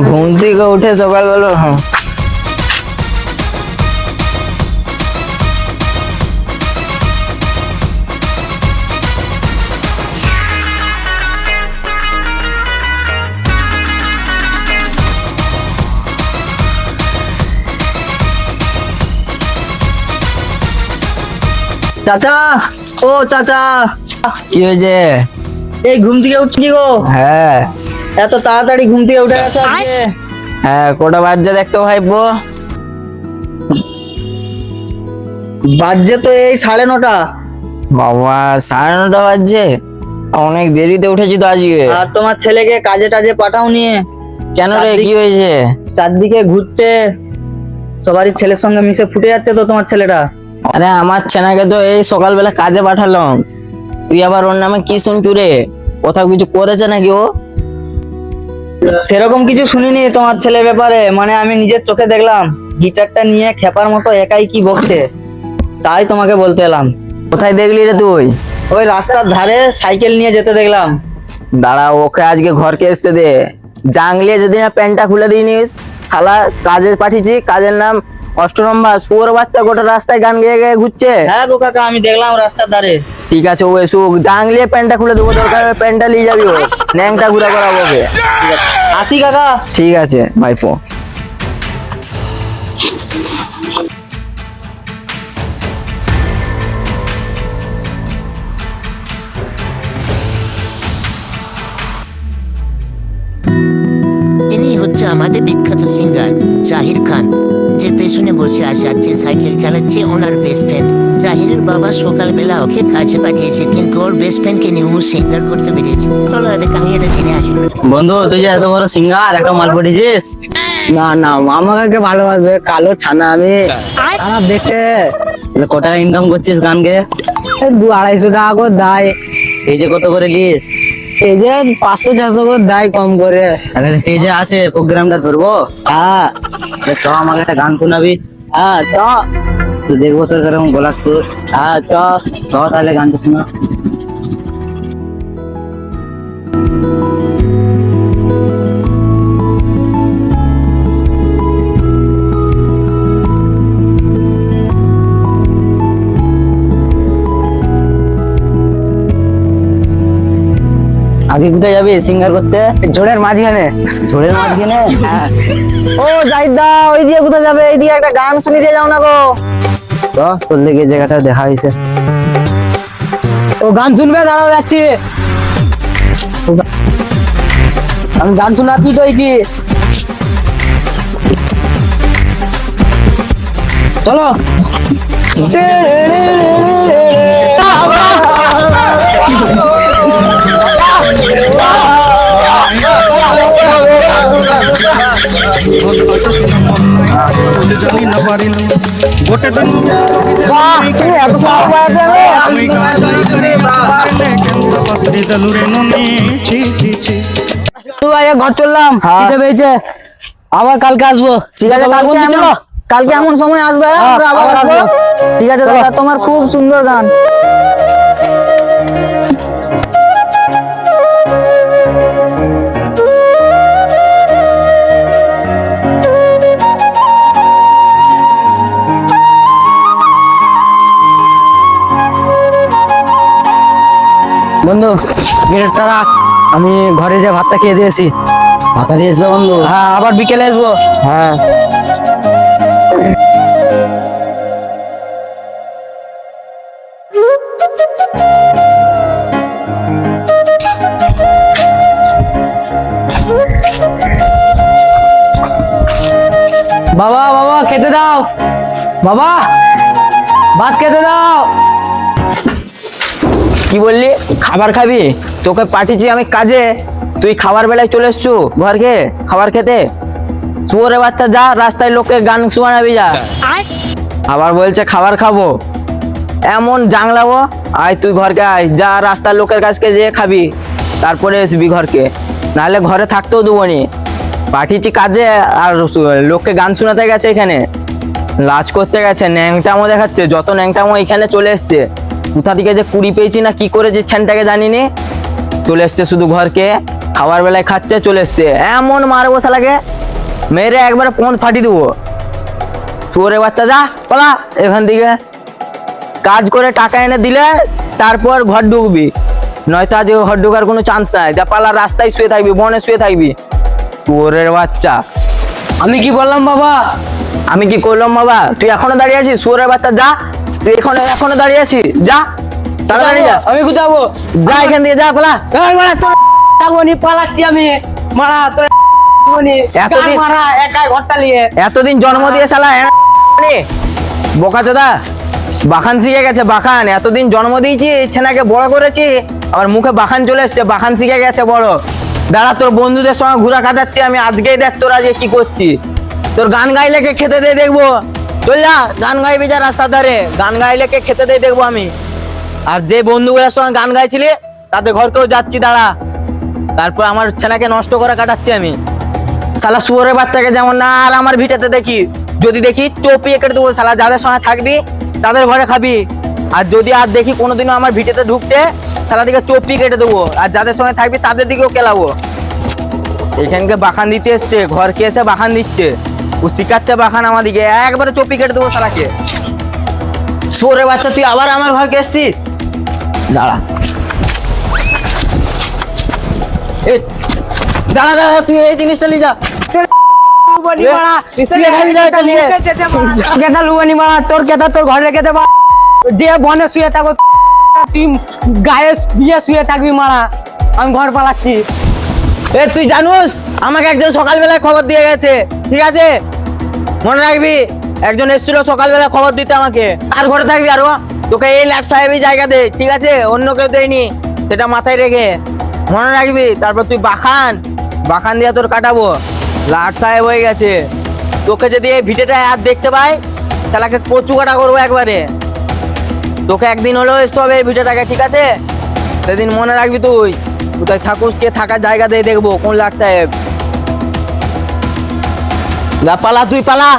ঘুম থেকে উঠে সকালবেলা চাচা, ও চাচা, কি হয়েছে? এই ঘুম থেকে উঠছি গো। হ্যাঁ এত তাড়াতাড়ি ঘুম থেকে উঠে গেছে আজকে? হ্যাঁ, কটা বাজছে দেখতে ভাইবো? বাজছে তো এই 9:30। বাবা, 9:30 বাজছে? অনেক দেরিতে উঠেছি তো আজকে। আর তোমার ছেলেকে কাজে টাজে পাঠাও নিয়ে? কেন রে, কি হয়েছে? চারদিকে ঘুরছে, সবারই ছেলের সঙ্গে মিশে ফুটে যাচ্ছে তো তোমার ছেলেটা। আরে আমার ছেনাকে তো এই সকালবেলা কাজে পাঠালাম, তুই আবার ওর নামে কি শুনছু রে? কোথাও কিছু করেছে নাকি ও? সেরকম কিছু শুনিনি তোমার ছেলের ব্যাপারে, মানে আমি নিজের চোখে দেখলাম গিটারটা নিয়ে খেপার মতো একাই কি বকছে, তাই তোমাকে বলতে এলাম। কোথায় দেখলি রে তুই? ওই রাস্তার ধারে সাইকেল নিয়ে যেতে দেখলাম। দাঁড়া, ওকে আজকে ঘরকে আসতে দে। জাংলিয়ে যদি না প্যান্টটা খুলে দিইনিস, শালা কাজে পাঠিয়েছি, কাজের নাম 8 নম্বর শুয়োর বাচ্চা গোটা রাস্তায় গান গেয়ে গেয়ে ঘুরছে। হ্যাঁ গো কাকা, আমি দেখলাম রাস্তার ধারে। ঠিক আছে, ও এসুক, জাংলিয়ে প্যান্টটা খুলে দেবো, দরকার প্যান্টটা নিয়ে যাবি, ও ন্যাংটা ঘুরা করাবো ওকে। আসি কাকা। ঠিক আছে ভাইপো। ইনি হচ্ছে আমাদের বিখ্যাত সিঙ্গার জাহির খান, যে পেছনে বসে আছে আর যে সাইকেল চালাচ্ছে ওনার বেস্ট ফ্রেন্ড। জাহিরের বাবা সকালবেলা ওকে কাজে পাঠিয়েছে, কিন্তু ওর বেস্ট ফ্রেন্ডকে নিয়ে ও সিঙ্গার করতে বেরিয়েছে। চলো এদের কাহিনীটা জেনে আসি। বন্ধু, তুই যে এত বড় সিঙ্গার, একটা মাল পড়েছিস? না না, আমাকে ভালোবাসবে, কালো ছানা আমি। খারাপ দেখতে। কত টাকা ইনকাম করছিস গান গেয়ে? 200-250 টাকা করে দেয়। এই যে কত করে লিস? এই যে 500-600 করে দেয় কম করে। আরে এই যে আছে প্রোগ্রামটা ধরবো। হ্যাঁ, চ আমাকে একটা গান শোনাবি। হ্যাঁ চ, তুই দেখবো তোর কেরকম গলার সুর। হ্যাঁ চ চ, তাহলে গানটা শোনা। আজকে কোথায় যাবি সিঙ্গার করতে? ঝোড়ের মাঝখানে। ঝোড়ের মাঝখানে? হ্যাঁ। ও জাহিদা, ওই দিয়ে কোথায় যাবে? এই দিয়ে একটা গান শুনি দিয়ে যাও না গো। চ, তোর লেগে জায়গাটা দেখা হয়েছে। ও গান শুনবে, দাঁড়াও যাচ্ছি। আমি গান শোনাচ্ছি তো, এই কি চলো। এত ঘর চললাম, খিদে পেয়েছে, আবার কালকে আসবো। ঠিক আছে, কালকে এমন সময় আসবে, আমরা আবার আসবো। ঠিক আছে দাদা, তোমার খুব সুন্দর গান। বন্ধু, গেটটা রাখ, আমি ঘরে যে ভাতটা খেয়ে দিয়েছি। ভাতটা দিয়ে আসবে বন্ধু? হ্যাঁ, আবার বিকেলে আসবো। হ্যাঁ। বাবা বাবা, খেতে দাও বাবা, ভাত খেতে দাও। কি বললি? খাবার খাবি? তোকে পাঠিয়েছি আমি কাজে, তুই খাবার বেলায় চলে এসছু ঘরকে খাবার খেতে? শুয়োরে বাচ্চা, যা রাস্তায় লোককে গান শোনাবি যা। আবার বলছে খাবার খাবো, এমন জাংলাবো। আয় তুই ঘরকে আয়, যা রাস্তার লোকের কাছকে যেয়ে খাবি, তারপরে আসবি ঘরকে, নাহলে ঘরে থাকতেও দেবো নি। পাঠিয়েছি কাজে, আর লোককে গান শোনাতে গেছে, এখানে লাজ করতে গেছে, ন্যাংটামো দেখাচ্ছে, যত ন্যাংটামো এখানে চলে এসছে। কোথা থেকে যে কুড়ি পেয়েছি না কি করে যে ছেনটাকে জানিনি, চলে এসছে শুধু ঘরকে। খাবার বেলায় খাচ্ছে চলে এসছে, এমন মারবো শালাকে, মেরে একবারে পথ ফাটি দেবো। চোরে বাচ্চা যা পালা এখান থেকে, কাজ করে টাকা এনে দিলে তারপর ঘর ঢুকবি, নয়তো আজ ঘর ঢোকার কোনো চান্স নাই। যা পালা, রাস্তায় শুয়ে থাকবি, বনে শুয়ে থাকবি, চোরের বাচ্চা। আমি কি বললাম বাবা? আমি কি করলাম বাবা? তুই এখনো দাঁড়িয়ে আছিস? চোরের বাচ্চা যা, তুই এখনো দাঁড়িয়ে আছিস, যা তাড়াতাড়ি যা। আমি কোথাও যাবো? যা এখান থেকে, যা পালা। তোর পালাচ্ছি আমি, মারা তোর এতদিন- মারা একাই ঘরটা নিয়ে। এতদিন জন্ম দিয়ে শালা বোকা চোদা বাখান শিখে গেছে, বাখান। এতদিন জন্ম দিয়েছি, ছেনাকে বড় করেছি, আবার মুখে বাখান চলে এসছে, বাখান শিখে গেছে বড়। দাঁড়া, তোর বন্ধুদের সঙ্গে ঘুরা কাটাচ্ছি আমি, আজকেই দেখ তোরা যে কি করছি। তোর গান গাইলে কে খেতে দিয়ে দেখবো, চল যা গান গাইবি যা রাস্তার ধারে, গান গাইলে কে খেতে দিয়ে দেখবো আমি। আর যে বন্ধুগুলোর সঙ্গে গান গাইছিলি তাদের ঘরকেও যাচ্ছি, দাঁড়া। তারপর আমার ছেনাকে নষ্ট করে কাটাচ্ছি আমি। শালা শুয়োরের বাচ্চাকে যেমন না আর আমার ভিটেতে দেখি, যদি দেখি চপিয়ে কেটে দেবো শালা। যাদের সঙ্গে থাকবি তাদের ঘরে খাবি, আর যদি আর দেখি কোনোদিনও আমার ভিটেতে ঢুকতে, শালা দিকে চপি কেটে দেবো। আর যাদের সঙ্গে থাকবি তাদের দিকেও কেলাবো। এখানকে বাখান দিতে এসছে, ঘরকে এসে বাখান দিচ্ছে, ও শিখাচ্ছে বাখান আমাদিকে, একবারে চপি কেটে দেবো শালাকে। শুয়োরের বাচ্চা, তুই আবার আমার ঘরকে এসছিস, দাঁড়া। এ, দাঁড়া দাঁড়া, তুই এই জিনিসটা নিয়ে যা। তোর কেতা তোর ঘরে রেখে দেবা, যে বনে শুয়ে থাকো তুই গায়ে দিয়ে শুয়ে থাকবি মারা। আমি ঘর পালাচ্ছি। এ তুই জানুস আমাকে একজন সকালবেলায় খবর দিয়ে গেছে, ঠিক আছে মনে রাখবি। একজন এসেছিল সকালবেলা খবর দিতে আমাকে। আর ঘরে থাকবি আরো, তোকে এই লাট সাহেবই জায়গা দে, ঠিক আছে, অন্য কেউ দেয়নি, সেটা মাথায় রেখে মনে রাখবি। তারপর তুই বাখান দিয়ে তোর কাটাবো। লাট সাহেব হয়ে গেছে, তোকে যদি এই ভিটেটা আর দেখতে পাই তাহলে কচু কাটা করবো একবারে। তোকে একদিন হলেও আসতে হবে এই ভিটেটাকে, ঠিক আছে, সেদিন মনে রাখবি। তুই কোথায় থাকুস, কে থাকার জায়গা দিয়ে দেখবো কোন লাট সাহেব। যা পালা, তুই পালা।